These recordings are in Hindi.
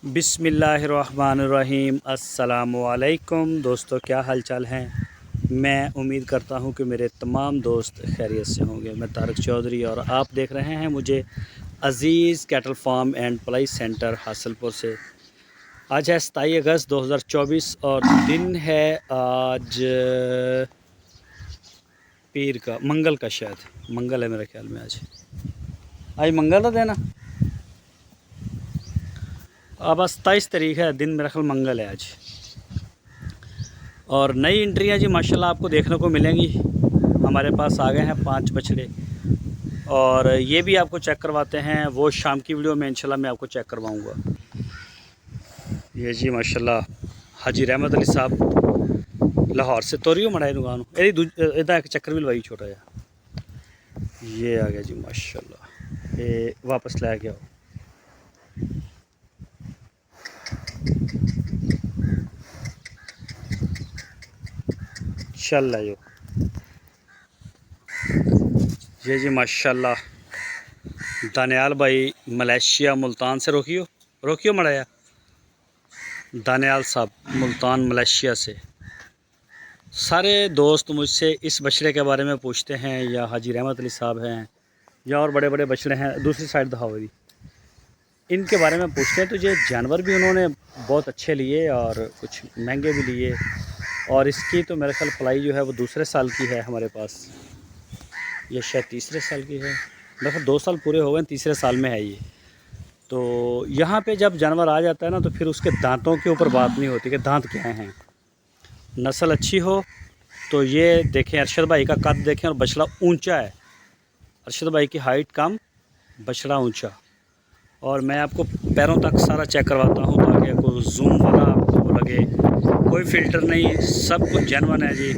बिस्मिल्लाहिर्रहमानिर्रहीम। अस्सलामुअलैकुम दोस्तों, क्या हाल चाल हैं। मैं उम्मीद करता हूं कि मेरे तमाम दोस्त खैरियत से होंगे। मैं तारक चौधरी और आप देख रहे हैं मुझे Aziz cattle farm and ply centre Hasalpur से। आज है 27 अगस्त 2024 और दिन है आज पीर का, मंगल का, शायद मंगल है मेरे ख्याल में। आज मंगल का देना। अब 27 तारीख है, दिन मेरा ख्याल मंगल है आज। और नई एंट्रियाँ जी माशाल्लाह आपको देखने को मिलेंगी। हमारे पास आ गए हैं 5 बछड़े और ये भी आपको चेक करवाते हैं। वो शाम की वीडियो में इंशाल्लाह मैं आपको चेक करवाऊंगा। ये जी माशाल्लाह हाजी रहमत अली साहब लाहौर से तोरियो मनाए दुकान इदा एक चक्कर भी लवाई छोटा जा। ये आ गया जी माशाल्लाह। ये वापस ला के आओ। चल जो ये जी माशाल्लाह दानियाल भाई मलेशिया मुल्तान से रोकियो मड़ाया। दानियाल साहब मुल्तान मलेशिया से। सारे दोस्त मुझसे इस बछड़े के बारे में पूछते हैं, या हाजी रहमत अली साहब हैं या और बड़े बड़े बछड़े हैं दूसरी साइड दहावरी, इनके बारे में पूछते हैं। तो ये जानवर भी उन्होंने बहुत अच्छे लिए और कुछ महंगे भी लिए। और इसकी तो मेरे ख्याल पलाई जो है वो दूसरे साल की है हमारे पास। ये शायद तीसरे साल की है, मेरे ख्याल 2 साल पूरे हो गए, तीसरे साल में है ये। तो यहाँ पे जब जानवर आ जाता है ना तो फिर उसके दांतों के ऊपर बात नहीं होती कि दांत क्या हैं। नस्ल अच्छी हो तो ये देखें, अरशद भाई का कद देखें और बछड़ा ऊंचा है। अरशद भाई की हाइट कम, बछड़ा ऊंचा। और मैं आपको पैरों तक सारा चेक करवाता हूँ ताकि आपको जूम वाला आपको लगे। कोई फ़िल्टर नहीं, सब कुछ जेन्युइन है जी।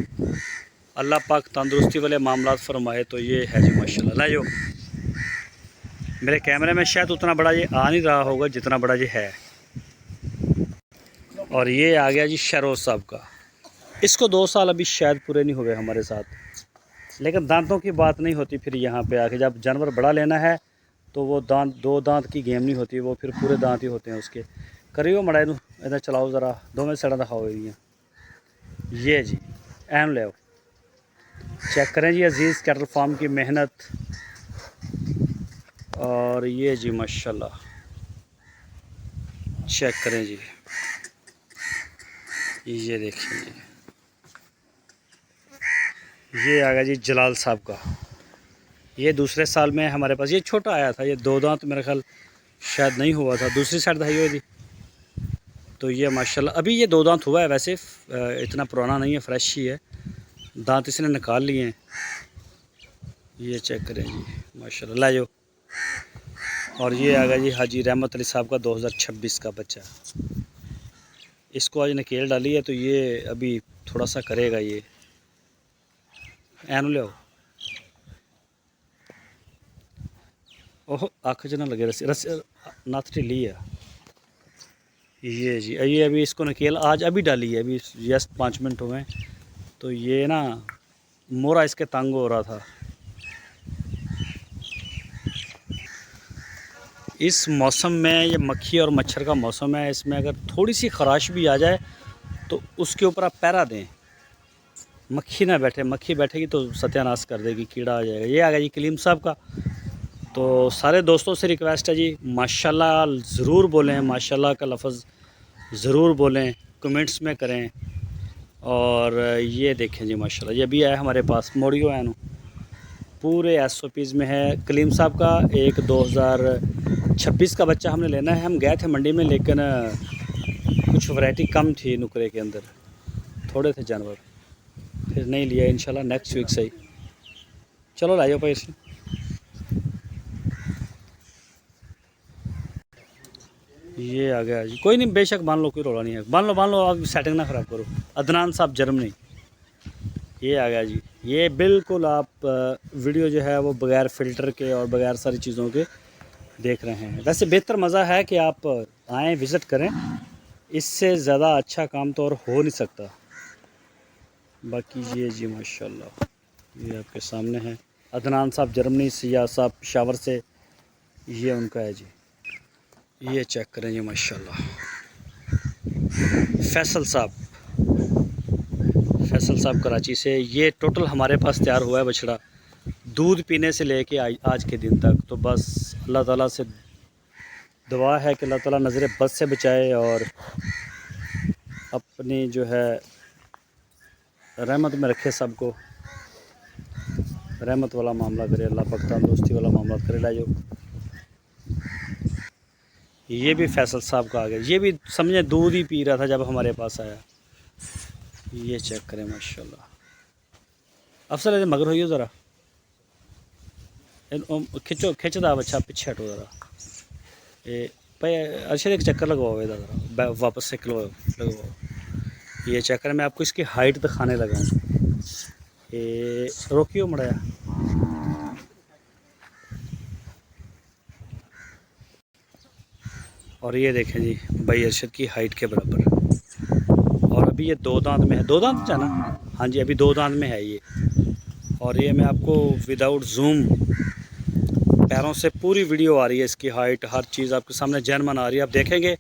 अल्लाह पाक तंदुरुस्ती वाले मामलात फरमाए। तो ये है जी माशाल्लाह। ला जो मेरे कैमरे में शायद उतना बड़ा ये आ नहीं रहा होगा जितना बड़ा ये है। और ये आ गया जी शरोज साहब का। इसको 2 साल अभी शायद पूरे नहीं हुए हमारे साथ, लेकिन दांतों की बात नहीं होती। फिर यहाँ पे आके जब जानवर बड़ा लेना है तो वो दांत 2 दांत की गेम नहीं होती, वो फिर पूरे दांत ही होते हैं उसके। करियो मड़ाए नू इधर चलाओ ज़रा, दोवें साइड दिखाओ। ये जी एन ले चेक करें जी अज़ीज़ कैटल फार्म की मेहनत। और ये जी माशाल्लाह चेक करें जी, ये देखिए जी। ये आ गया जी जलाल साहब का। ये दूसरे साल में हमारे पास ये छोटा आया था। ये 2 दांत मेरे ख्याल शायद नहीं हुआ था, दूसरी साइड धाई हुई थी। तो ये माशाल्लाह अभी ये 2 दांत हुआ है। वैसे इतना पुराना नहीं है, फ्रेश ही है। दांत इसने निकाल लिए हैं। ये चेक करें जी माशाल्लाह। ला जो। और ये आ गया जी हाजी रहमत अली साहब का 2026 का बच्चा। इसको आज नकेल डाली है तो ये अभी थोड़ा सा करेगा ये। एन ले ओह आँख च ना लगे, रस रस नाथ ढीली है। ये जी ये अभी इसको नकेल आज अभी डाली है, अभी जस्ट 5 मिनट हुए। तो ये ना मोरा इसके तंग हो रहा था। इस मौसम में ये मक्खी और मच्छर का मौसम है, इसमें अगर थोड़ी सी खराश भी आ जाए तो उसके ऊपर आप पहरा दें, मक्खी ना बैठे। मक्खी बैठेगी तो सत्यानाश कर देगी, कीड़ा आ जाएगा। ये आ गया जी कलीम साहब का। तो सारे दोस्तों से रिक्वेस्ट है जी माशाल्लाह ज़रूर बोलें, माशाल्लाह का लफ्ज़ ज़रूर बोलें, कमेंट्स में करें। और ये देखें जी माशाल्लाह ये भी है हमारे पास, मोड़ियो है ना, पूरे SOPs में है। कलीम साहब का एक 2026 का बच्चा हमने लेना है। हम गए थे मंडी में, लेकिन कुछ वैरायटी कम थी नुकरे के अंदर, थोड़े थे जानवर, फिर नहीं लिया। इंशाल्लाह नेक्स्ट वीक सही। चलो लाइयो भाई इसे। ये आ गया जी, कोई नहीं बेशक बांध लो, कोई रोला नहीं है। बांध लो आप, सेटिंग ना ख़राब करो। अदनान साहब जर्मनी। ये आ गया जी। ये बिल्कुल आप वीडियो जो है वो बग़ैर फ़िल्टर के और बग़ैर सारी चीज़ों के देख रहे हैं। वैसे बेहतर मज़ा है कि आप आएँ, विज़िट करें। इससे ज़्यादा अच्छा काम तो और हो नहीं सकता। बाकी ये जी माशाल्लाह ये आपके सामने है। अदनान साहब जर्मनी, सिया साहब पेशावर से, ये उनका है जी। ये चेक करें जी माशाल्लाह। फैसल साहब कराची से। ये टोटल हमारे पास तैयार हुआ है बछड़ा, दूध पीने से लेके आज के दिन तक। तो बस अल्लाह ताला से दुआ है कि अल्लाह ताला नज़र बद से बचाए और अपनी जो है रहमत में रखे, सबको रहमत वाला मामला करे अल्लाह पाक, तंदुरुस्ती वाला मामला करे। ला जो ये भी फैसल साहब का आ गया, ये भी समझे दूध ही पी रहा था जब हमारे पास आया। ये चेक करें माशाल्लाह। अफसर मगर हो ज़रा खिंचो खिंचदा बच्चा पीछे हटो ज़रा। ये भाई अर्शद एक चक्कर लगवाओ इधर ज़रा, वापस से लगवाओ। ये चक्कर मैं आपको इसकी हाइट दिखाने लगा हूँ। ये रोकियो मड़ाया। और ये देखें जी भाई अरशद की हाइट के बराबर। और अभी ये 2 दांत में है, 2 दांत जाना, हाँ जी अभी 2 दांत में है ये। और ये मैं आपको विदाउट जूम पैरों से पूरी वीडियो आ रही है, इसकी हाइट हर चीज़ आपके सामने जैनमन आ रही है। आप देखेंगे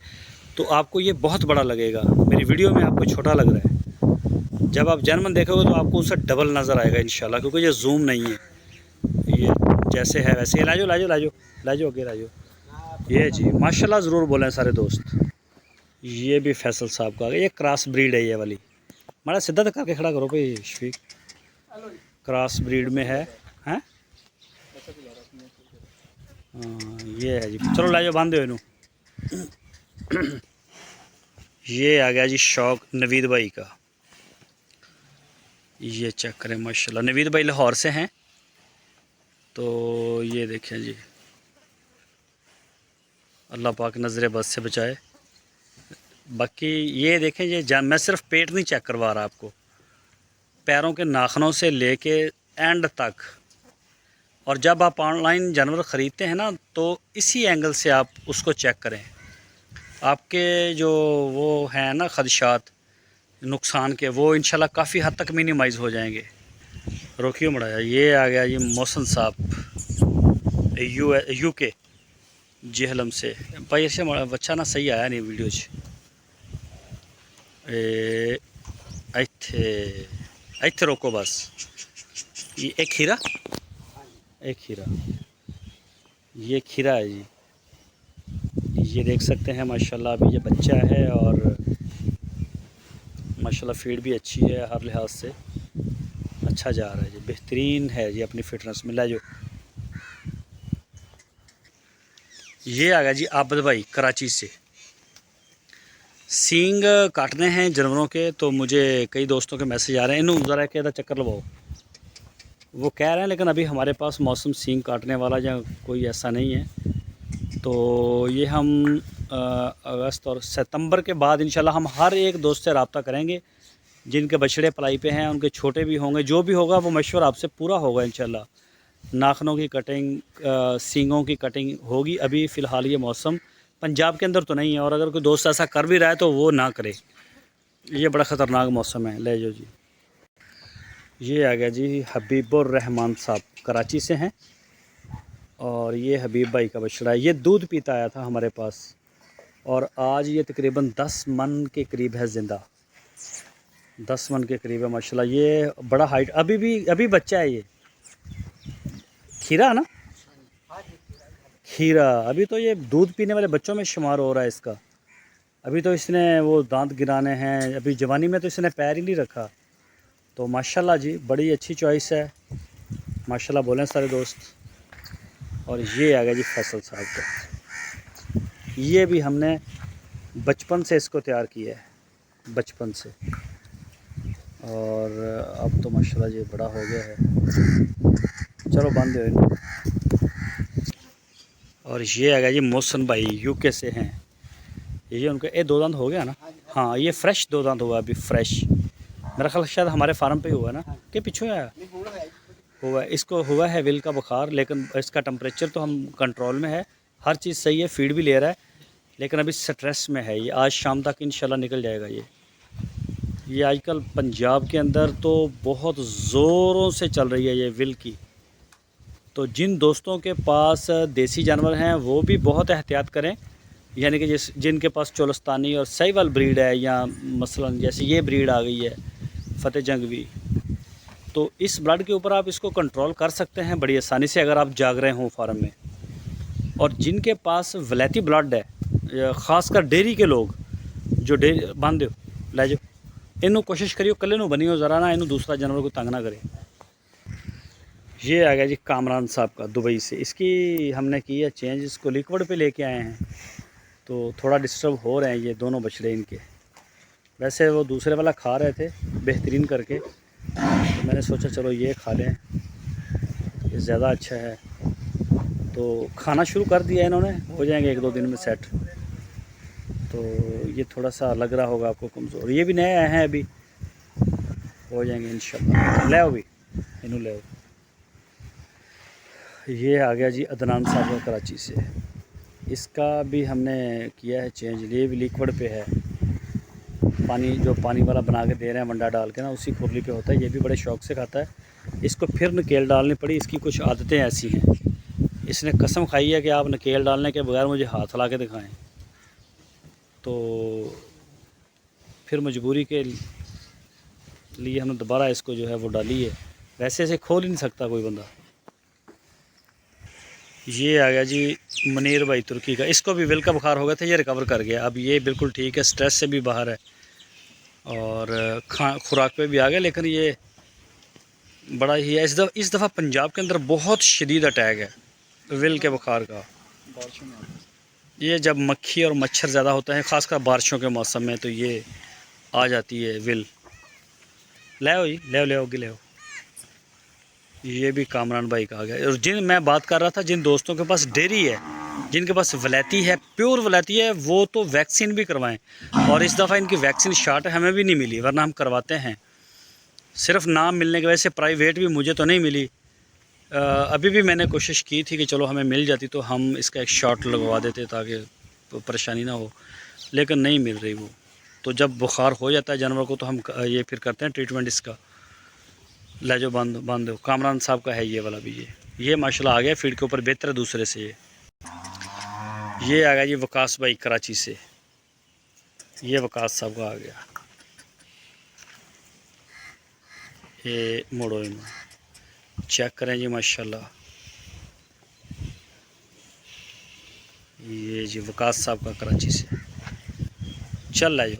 तो आपको ये बहुत बड़ा लगेगा, मेरी वीडियो में आपको छोटा लग रहा है। जब आप जैनमन देखोगे तो आपको उससे डबल नज़र आएगा इंशाल्लाह, क्योंकि ये जूम नहीं है, ये जैसे है वैसे ही। लाजो लाजो लाजो लाजो आगे लाजो। ये जी माशाल्लाह ज़रूर बोलें सारे दोस्त। ये भी फैसल साहब का, ये क्रॉस ब्रीड है ये वाली। माड़ा सीधा तो करके खड़ा करो भाई शफीक, क्रॉस ब्रीड में है, हैं? ये है जी, चलो ला जाओ बांध दो इनू। ये आ गया जी शौक नवीद भाई का। ये चेक करें माशाल्लाह, नवीद भाई लाहौर से हैं। तो ये देखें जी, अल्लाह पाक नज़र बद से बचाए। बाकी ये देखें ये मैं सिर्फ पेट नहीं चेक करवा रहा आपको, पैरों के नाखनों से लेके एंड तक। और जब आप ऑनलाइन जानवर ख़रीदते हैं ना तो इसी एंगल से आप उसको चेक करें, आपके जो वो हैं ना खदशात नुकसान के, वो इंशाल्लाह काफ़ी हद तक मिनिमाइज़ हो जाएंगे। रोकियो मड़ाया। ये आ गया ये मोहसन साहब यूके जेहलम से। भाई ऐसे बच्चा ना सही आया नहीं वीडियो इत्थे रोको बस। ये एक खीरा ये खीरा है जी, ये देख सकते हैं माशाल्लाह। अभी ये बच्चा है और माशाल्लाह फीड भी अच्छी है, हर लिहाज से अच्छा जा रहा है जी, बेहतरीन है जी अपनी फिटनेस में। ला जो ये आ गया जी आबद भाई कराची से। सींग काटने हैं जानवरों के, तो मुझे कई दोस्तों के मैसेज आ रहे हैं, इन्हों ज़रा के चक्कर लगाओ, वो कह रहे हैं। लेकिन अभी हमारे पास मौसम सींग काटने वाला या कोई ऐसा नहीं है। तो ये हम अगस्त और सितंबर के बाद इंशाल्लाह हम हर एक दोस्त से रब्ता करेंगे जिनके बछड़े पलाई पे हैं, उनके छोटे भी होंगे, जो भी होगा वो मशवरा आपसे पूरा होगा इंशाल्लाह। नाखनों की कटिंग, सींगों की कटिंग होगी। अभी फ़िलहाल ये मौसम पंजाब के अंदर तो नहीं है, और अगर कोई दोस्त ऐसा कर भी रहा है तो वो ना करे, ये बड़ा ख़तरनाक मौसम है। ले जो जी, ये आ गया जी हबीबुर रहमान साहब कराची से हैं। और ये हबीब भाई का बछड़ा है, ये दूध पीता आया था हमारे पास, और आज ये तकरीबन 10 मन के करीब है ज़िंदा, 10 मन के करीब है माशाल्लाह। ये बड़ा हाइट, अभी बच्चा है। ये खीरा ना, खीरा अभी तो ये दूध पीने वाले बच्चों में शुमार हो रहा है इसका। अभी तो इसने वो दांत गिराने हैं, अभी जवानी में तो इसने पैर ही नहीं रखा। तो माशाल्लाह जी बड़ी अच्छी चॉइस है, माशाल्लाह बोलें सारे दोस्त। और ये आ गया जी फैसल साहब का, ये भी हमने बचपन से इसको तैयार किया है, बचपन से। और अब तो माशाल्लाह ये बड़ा हो गया है। चलो बंद हो। और ये आ गया जी मोहसन भाई यूके से हैं। ये उनका 2 दांत हो गया ना, हाँ ये फ्रेश 2 दांत हुआ अभी फ्रेश। मेरा ख्याल शायद हमारे फार्म पे ही हुआ ना, कि पीछे आया हुआ। इसको हुआ है विल का बुखार, लेकिन इसका टेम्परेचर तो हम कंट्रोल में है, हर चीज़ सही है, फीड भी ले रहा है, लेकिन अभी स्ट्रेस में है। ये आज शाम तक इंशाल्लाह निकल जाएगा। ये आजकल पंजाब के अंदर तो बहुत ज़ोरों से चल रही है ये विल की। तो जिन दोस्तों के पास देसी जानवर हैं वो भी बहुत एहतियात करें, यानी कि जिनके पास चोलस्तानी और साहिवाल ब्रीड है, या मसलन जैसे ये ब्रीड आ गई है फतेह जंगवी, तो इस ब्लड के ऊपर आप इसको कंट्रोल कर सकते हैं बड़ी आसानी से अगर आप जाग रहे हों फार्म में। और जिनके पास वलैती ब्लड है, ख़ासकर डेयरी के लोग जो डेयरी बांध दो लै जाओ, इनू कोशिश करियो कल्ले नू बनियो ज़रा ना, इनू दूसरा जानवर को तंग ना करे। ये आ गया जी कामरान साहब का दुबई से, इसकी हमने की है चेंज, इसको लिक्विड पे लेके आए हैं, तो थोड़ा डिस्टर्ब हो रहे हैं ये दोनों बछड़े इनके। वैसे वो दूसरे वाला खा रहे थे बेहतरीन करके, तो मैंने सोचा चलो ये खा लें, ये ज़्यादा अच्छा है। तो खाना शुरू कर दिया इन्होंने, हो जाएंगे 1-2 दिन में सेट। तो ये थोड़ा सा लग रहा होगा आपको कमज़ोर, ये भी नए आए हैं अभी, हो जाएंगे इंशाल्लाह। ले आओ भी इन्हों ले आओ। ये आ गया जी अदनान साहब का कराची से, इसका भी हमने किया है चेंज, ये भी लिक्विड पे है, पानी जो पानी वाला बना के दे रहे हैं वंडा डाल के ना, उसी खुरली पे होता है। ये भी बड़े शौक़ से खाता है। इसको फिर नकेल डालनी पड़ी, इसकी कुछ आदतें ऐसी हैं, इसने कसम खाई है कि आप नकेल डालने के बगैर मुझे हाथ ला के दिखाएँ। तो फिर मजबूरी के लिए हमने दोबारा इसको जो है वो डाली है, वैसे से खोल ही नहीं सकता कोई बंदा। ये आ गया जी मुनीर भाई तुर्की का, इसको भी विल का बुखार हो गया था, ये रिकवर कर गया, अब ये बिल्कुल ठीक है, स्ट्रेस से भी बाहर है और खुराक पे भी आ गया। लेकिन ये बड़ा ही है, इस दफ़ा पंजाब के अंदर बहुत शदीद अटैक है विल के बुखार का। ये जब मक्खी और मच्छर ज़्यादा होता है, ख़ासकर बारिशों के मौसम में, तो ये आ जाती है विल। ले आओ जी, ले आओ ले आओ। ये भी कामरान भाई का आ गया। और जिन मैं बात कर रहा था, जिन दोस्तों के पास डेयरी है, जिनके पास वलैती है, प्योर वलैती है, वो तो वैक्सीन भी करवाएं। और इस दफ़ा इनकी वैक्सीन शॉट हमें भी नहीं मिली, वरना हम करवाते हैं। सिर्फ नाम मिलने की वजह से, प्राइवेट भी मुझे तो नहीं मिली। अभी भी मैंने कोशिश की थी कि चलो हमें मिल जाती तो हम इसका एक शॉट लगवा देते ताकि परेशानी ना हो, लेकिन नहीं मिल रही वो। तो जब बुखार हो जाता है जानवर को तो हम ये फिर करते हैं ट्रीटमेंट इसका। ले जो बांध दो। कामरान साहब का है ये वाला भी, ये माशाल्लाह आ गया फीड के ऊपर बेहतर है दूसरे से। ये आ गया जी वकास भाई कराची से, ये वकास साहब का आ गया। ये मोड़ो इन्हें, चेक करें जी माशाल्लाह। ये जी वकास साहब का कराची से, चल रहा है जो